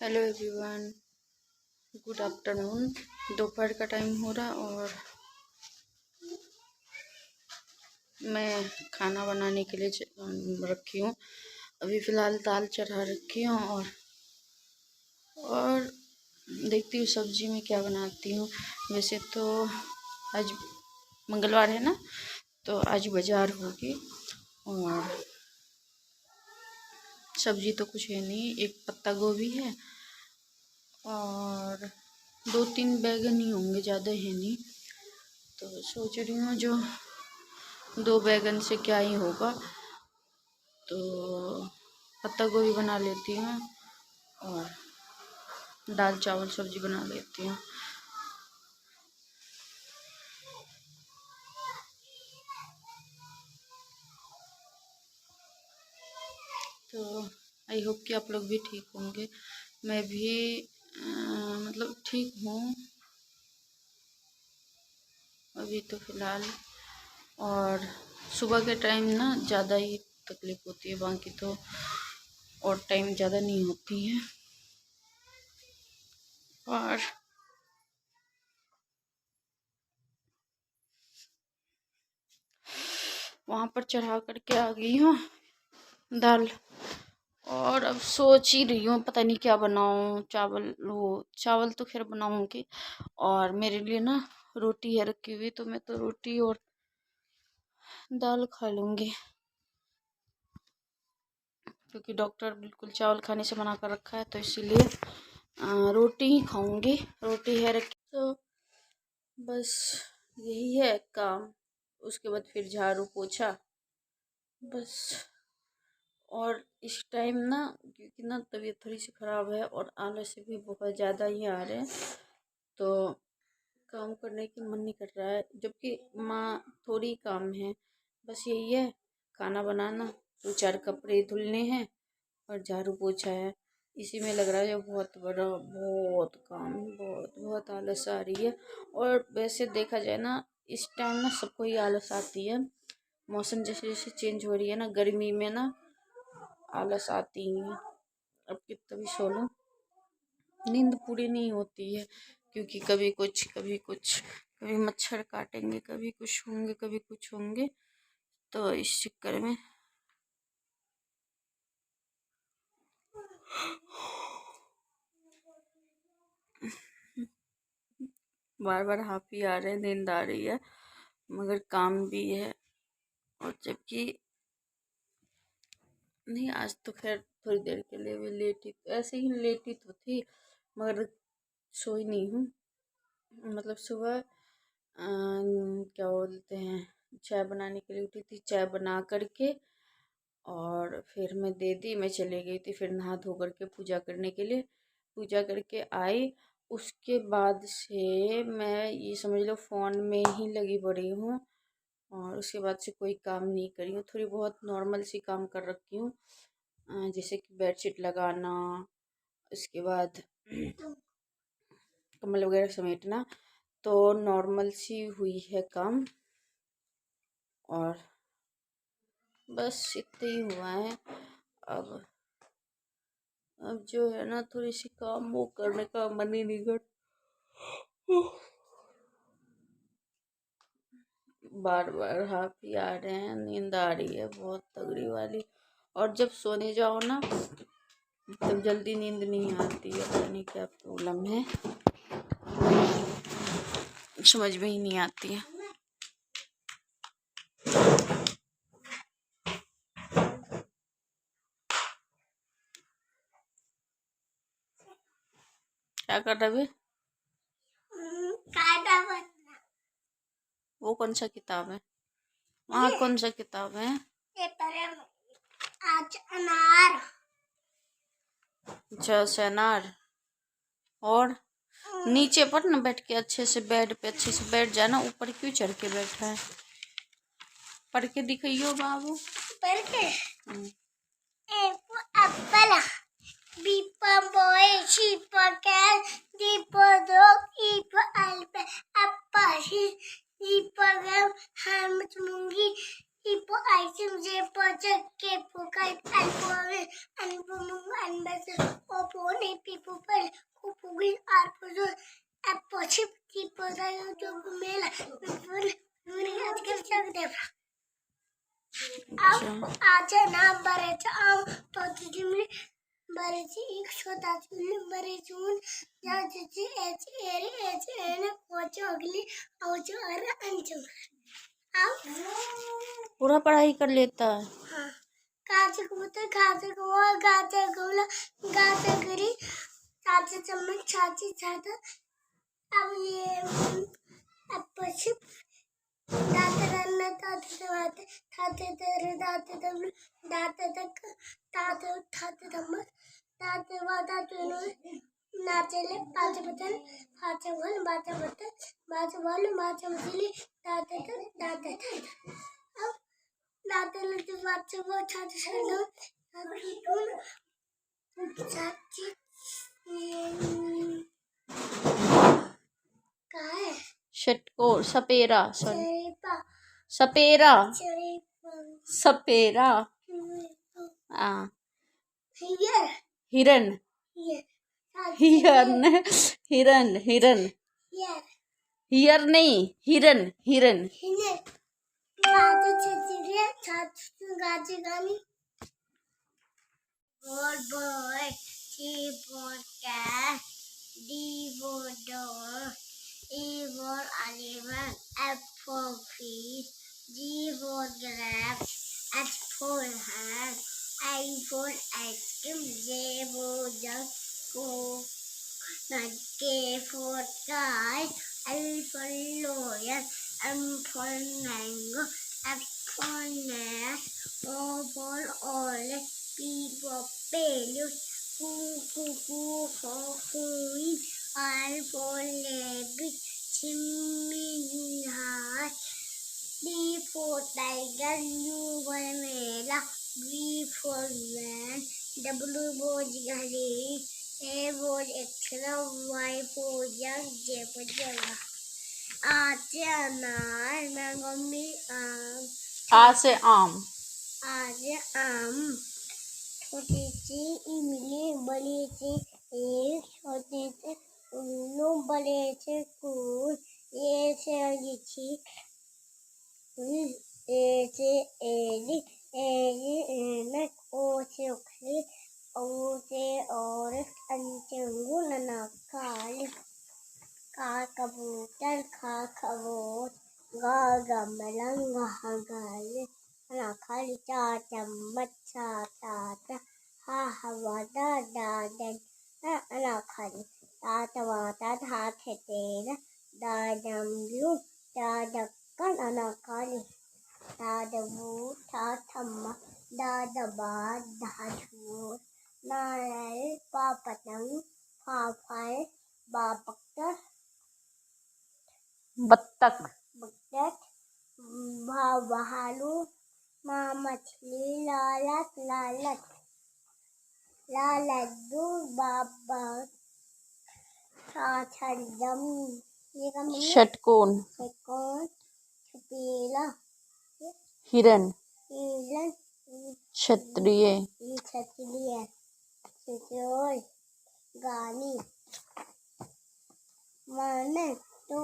Hello everyone, good afternoon. दोपहर का time हो रहा और मैं खाना बनाने के लिए रखी हूँ। अभी फ़िलहाल दाल चढ़ा रखी हूँ और देखती हूँ सब्जी में क्या बनाती हूँ। वैसे तो आज मंगलवार है ना, तो आज बाज़ार होगी और सब्जी तो कुछ है नहीं, एक पत्ता गोभी है और 2-3 बैगन ही होंगे, ज़्यादा है नहीं। तो सोच रही हूँ जो 2 बैगन से क्या ही होगा, तो पत्ता गोभी बना लेती हूँ और दाल चावल सब्जी बना लेती हूँ। तो आई होप कि आप लोग भी ठीक होंगे। मैं भी मतलब ठीक हूँ अभी तो फ़िलहाल। और सुबह के टाइम ना ज़्यादा ही तकलीफ़ होती है, बाकी तो और टाइम ज़्यादा नहीं होती है। और वहाँ पर चढ़ा करके आ गई हूँ दाल, और अब सोच ही रही हूँ पता नहीं क्या बनाऊँ। चावल तो खैर बनाऊँगी, और मेरे लिए ना रोटी है रखी हुई, तो मैं तो रोटी और दाल खा लूँगी, क्योंकि डॉक्टर बिल्कुल चावल खाने से मना कर रखा है, तो इसीलिए रोटी ही खाऊँगी। रोटी है रखी, तो बस यही है काम। उसके बाद फिर झाड़ू पोछा बस। और इस टाइम ना, क्योंकि ना तबीयत थोड़ी सी ख़राब है और आलस भी बहुत ज़्यादा ही आ रहे हैं, तो काम करने की मन नहीं कर रहा है। जबकि माँ थोड़ी काम है, बस यही है खाना बनाना, 2-4 कपड़े धुलने हैं और झाड़ू पोछा है। इसी में लग रहा है बहुत बड़ा, बहुत काम, बहुत बहुत आलस आ रही है। और वैसे देखा जाए ना, इस टाइम ना सबको ही आलस आती है। मौसम जैसे जैसे चेंज हो रही है ना, गर्मी में ना आलस आती ही है। अब कितना भी सो लो, नींद पूरी नहीं होती है, क्योंकि कभी कुछ कभी कुछ, कभी मच्छर काटेंगे, कभी कुछ होंगे, कभी कुछ होंगे, तो इस चक्कर में बार बार हाफी आ रहे हैं, नींद आ रही है, मगर काम भी है। और जबकि नहीं, आज तो खैर थोड़ी देर के लिए भी लेटी, ऐसे ही लेटी तो थी, मगर सोई नहीं हूँ। मतलब सुबह क्या बोलते हैं, चाय बनाने के लिए उठी थी, चाय बना करके और फिर मैं दे दी, मैं चले गई थी। फिर नहा धो करके पूजा करने के लिए, पूजा करके आई। उसके बाद से मैं ये समझ लो फ़ोन में ही लगी पड़ी हूँ, और उसके बाद से कोई काम नहीं करी हूँ। थोड़ी बहुत नॉर्मल सी काम कर रखी हूँ, जैसे कि बेडशीट लगाना, उसके बाद कम्बल वगैरह समेटना, तो नॉर्मल सी हुई है काम। और बस इतना ही हुआ है। अब जो है ना, थोड़ी सी काम वो करने का मन ही नहीं कर, बार बार हाफी आ रहे हैं, नींद आ रही है बहुत तगड़ी वाली। और जब सोने जाओ ना, तब जल्दी नींद नहीं आती है, पता नहीं क्या प्रॉब्लम है, समझ में ही नहीं आती है। क्या कर रहे हैं? वो कौन सा किताब है? वहाँ कौन सा किताब है? आज अनार। अच्छा, अनार। और नीचे पर ना बैठ के अच्छे से, बेड पे अच्छे से बैठ जाना, ऊपर क्यों चढ़ के बैठा है? पढ़ के दिखाइयो बाबू। पढ़ के apple, B for boy, C for cat, D for dog, E for elephant, apple, C for girl, हैम मूंगी, E for ice cream, J for jug, K for kite, L for M for moon, N बस, O for knee, P ऊपर ऊपर are पर छिप की पता जो मेला आजकल चल दे अब आज नाम बरेच आम तो जिमने बरेच एक छोटा चुन बरेच उन या जी एच एन कोच अगली औच और अंजुम अब पूरा पढ़ाई कर लेता है। हाँ गाजे को गाजे गोला गाजे गरी चाचा चम्मच चाची चाचा अब ये अब पछिप दाते रन्ना ताते ताते दम्मा ताते वादा तुनो नाचले पाँच बतन पाँच बोल बात बोल मछली दाते अब दाते लगे बच्चे वो चाची चलो अभी चाची का है षटकोर सपेरा सॉरी चरेपा सपेरा चरेपा सपेरा हाँ हियर हिरन हिरन हिरन हिरन हियर हियर नहीं हिरन हिरन हियर गाजे चिड़िया चाची गाजे गानी boy C for cat D for dog E for elephant F for fish G for giraffe H for hat I for ice cream J for jug K for kite L for lion M for mango F for nest O for orange P for peluche Q for queen R for rabbit chimney high D for tiger U for mela V for van W for घड़ी A for X Y for jug J for जगह A से अनार mummy आम आ से आम आज आम छोटी सी इमली बड़ी सी एक छोटे से उल्लू बड़े से कुछ ये से लीची ए से एली एनक ओ से उखली ओ से और अंचंगू ननाकाल का कबूतर खा खबोच गा गमलंग गाल ना खाली चा चम्मच ता हा हवादा दादन ना खाली ता वाता था तेरा दादमलू दादक्कन ना खाली दादबू था थम्मा दादबा दादूर नाराय पापतंग पापाय बापक्कर बत्तख बकट भालू माँ मछली लालच लड्डू बाबा छड़म ये का मतलब षटकोण कौन छपीला हिरन हिरन क्षत्रिय छतरिया चिचोर गानी वन 2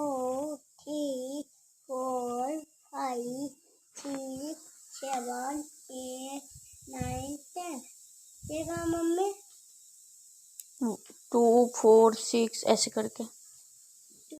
3 4 5 6 7 8 9 10 ये कहा मम्मी 2 4 6 ऐसे करके